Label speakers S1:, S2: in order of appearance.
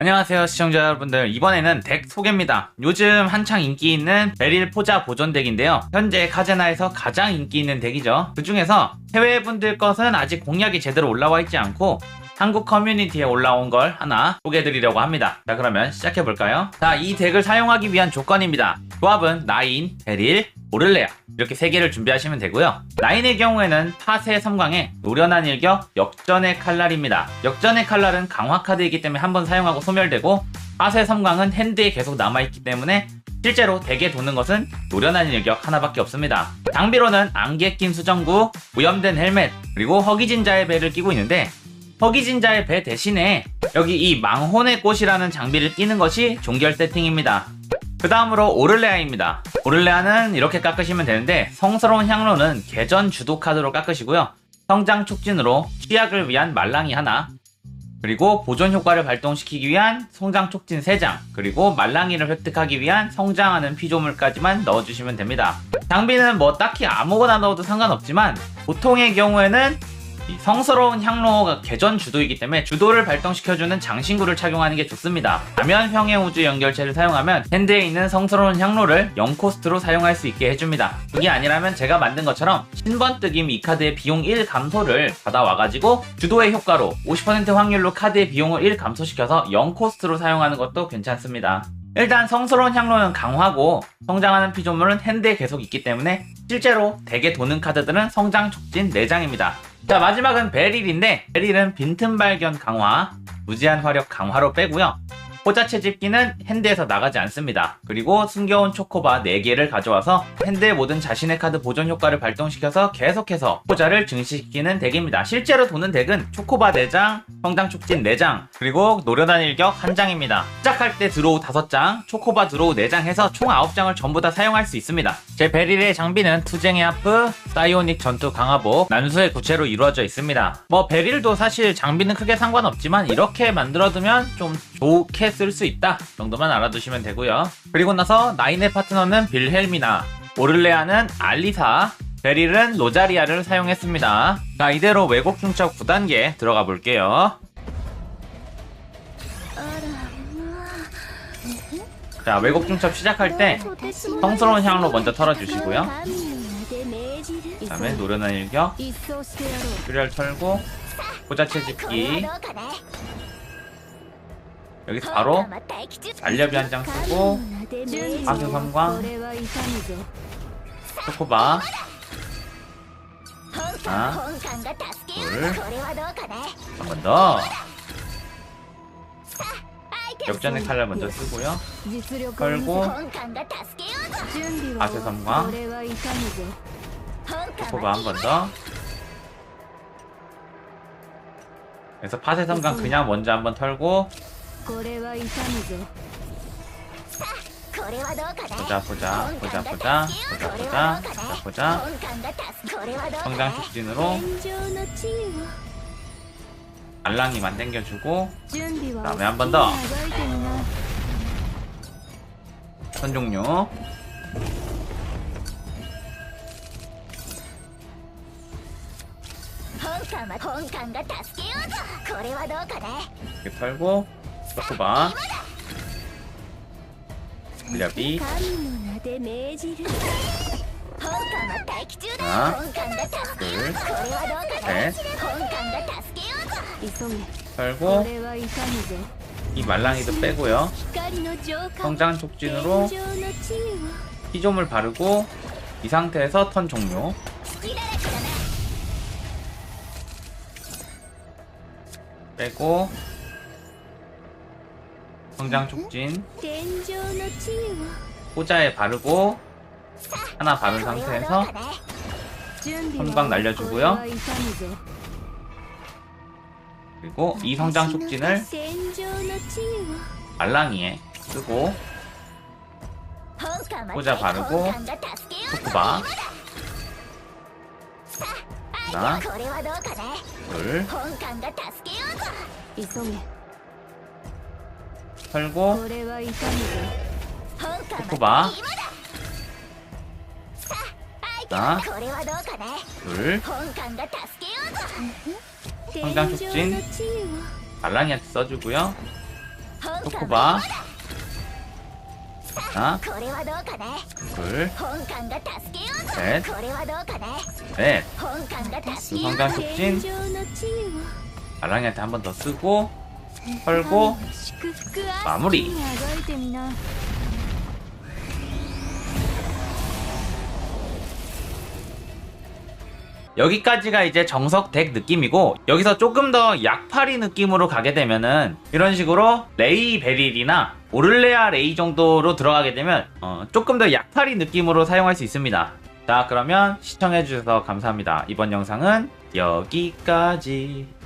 S1: 안녕하세요 시청자 여러분들, 이번에는 덱 소개입니다. 요즘 한창 인기 있는 베릴 포자 보존 덱인데요, 현재 카제나에서 가장 인기 있는 덱이죠. 그 중에서 해외분들 것은 아직 공략이 제대로 올라와 있지 않고 한국 커뮤니티에 올라온 걸 하나 소개해드리려고 합니다. 자, 그러면 시작해볼까요? 자, 이 덱을 사용하기 위한 조건입니다. 조합은 나인, 베릴, 오를레아 이렇게 3개를 준비하시면 되고요. 나인의 경우에는 파세 섬광에 노련한 일격, 역전의 칼날입니다. 역전의 칼날은 강화 카드이기 때문에 한번 사용하고 소멸되고, 파세 섬광은 핸드에 계속 남아있기 때문에 실제로 덱에 도는 것은 노련한 일격 하나밖에 없습니다. 장비로는 안개 낀 수정구, 오염된 헬멧, 그리고 허기진자의 배를 끼고 있는데, 허기진자의 배 대신에 여기 이 망혼의 꽃이라는 장비를 끼는 것이 종결 세팅입니다. 그 다음으로 오를레아입니다. 오를레아는 이렇게 깎으시면 되는데, 성스러운 향로는 개전 주도 카드로 깎으시고요. 성장 촉진으로 취약을 위한 말랑이 하나, 그리고 보존 효과를 발동시키기 위한 성장 촉진 3장, 그리고 말랑이를 획득하기 위한 성장하는 피조물까지만 넣어주시면 됩니다. 장비는 뭐 딱히 아무거나 넣어도 상관없지만, 보통의 경우에는 이 성스러운 향로가 개전 주도이기 때문에 주도를 발동시켜주는 장신구를 착용하는 게 좋습니다. 가면형의 우주 연결체를 사용하면 핸드에 있는 성스러운 향로를 0코스트로 사용할 수 있게 해줍니다. 그게 아니라면 제가 만든 것처럼 신번뜨김 이 카드의 비용 1 감소를 받아와가지고 주도의 효과로 50% 확률로 카드의 비용을 1 감소시켜서 0코스트로 사용하는 것도 괜찮습니다. 일단 성스러운 향로는 강화고 성장하는 피조물은 핸드에 계속 있기 때문에 실제로 덱에 도는 카드들은 성장 촉진 4장입니다. 자, 마지막은 베릴인데, 베릴은 빈틈 발견 강화, 무제한 화력 강화로 빼고요. 포자 채집기는 핸드에서 나가지 않습니다. 그리고 숨겨온 초코바 4개를 가져와서 핸드의 모든 자신의 카드 보존 효과를 발동시켜서 계속해서 포자를 증식시키는 덱입니다. 실제로 도는 덱은 초코바 4장, 성장 촉진 4장, 그리고 노련한 일격 1장입니다. 시작할 때 드로우 5장, 초코바 드로우 4장 해서 총 9장을 전부 다 사용할 수 있습니다. 제 베릴의 장비는 투쟁의 하프, 사이오닉 전투 강화복, 난수의 구체로 이루어져 있습니다. 뭐 베릴도 사실 장비는 크게 상관없지만 이렇게 만들어두면 좀 좋게 쓸 수 있다 정도만 알아두시면 되고요. 그리고 나서 나인의 파트너는 빌헬미나, 오를레아는 알리사, 베릴은 로자리아를 사용했습니다. 자, 이대로 왜곡 중첩 9단계 들어가 볼게요. 자, 왜곡 중첩 시작할 때 성스러운 향로 먼저 털어주시고요. 그 다음에 노련한 일격, 퓨리얼 털고, 포자 채집기, 여기서 바로 알려비 한 장 쓰고, 파세 섬광, 초코바 하나, 둘, 한 번 더. 역전의 칼날 먼저 쓰고요. 털고, 파세 섬광, 초코바 한 번 더. 그래서 파세 섬광 그냥 먼저 한번 털고, 보자. 성장 촉진으로 알랑이만 당겨주고, 그 다음에 한 번 더 선 종료. 이렇게 털고, 초코바, 알려비 하나, 둘, 셋. 털고, 이 말랑이도 빼고요. 성장 촉진으로 피조물 바르고, 이 상태에서 턴 종료. 빼고, 성장 촉진 포자에 바르고, 하나 바른 상태에서 선광 날려주고요. 그리고 이 성장 촉진을 말랑이에 쓰고, 포자 바르고, 초코바 하나, 둘, 털고, 초코바 하나, 둘, 성장 촉진 말랑이한테 써주고요. 토쿠바. 하나,
S2: これはどうかね
S1: 둘,
S2: 本館が助けようぞ
S1: 셋,
S2: これはどうかね
S1: 넷.
S2: 本館が助けよう
S1: 성강 촉진.
S2: 上の地位を
S1: 아랑이한테 한 번 더 쓰고 털고
S2: 祝福ア
S1: マムリ
S2: にあがいてみな
S1: 여기까지가 이제 정석 덱 느낌이고, 여기서 조금 더 약팔이 느낌으로 가게 되면은 이런 식으로 레이 베릴이나 오를레아 레이 정도로 들어가게 되면 조금 더 약팔이 느낌으로 사용할 수 있습니다. 자, 그러면 시청해주셔서 감사합니다. 이번 영상은 여기까지.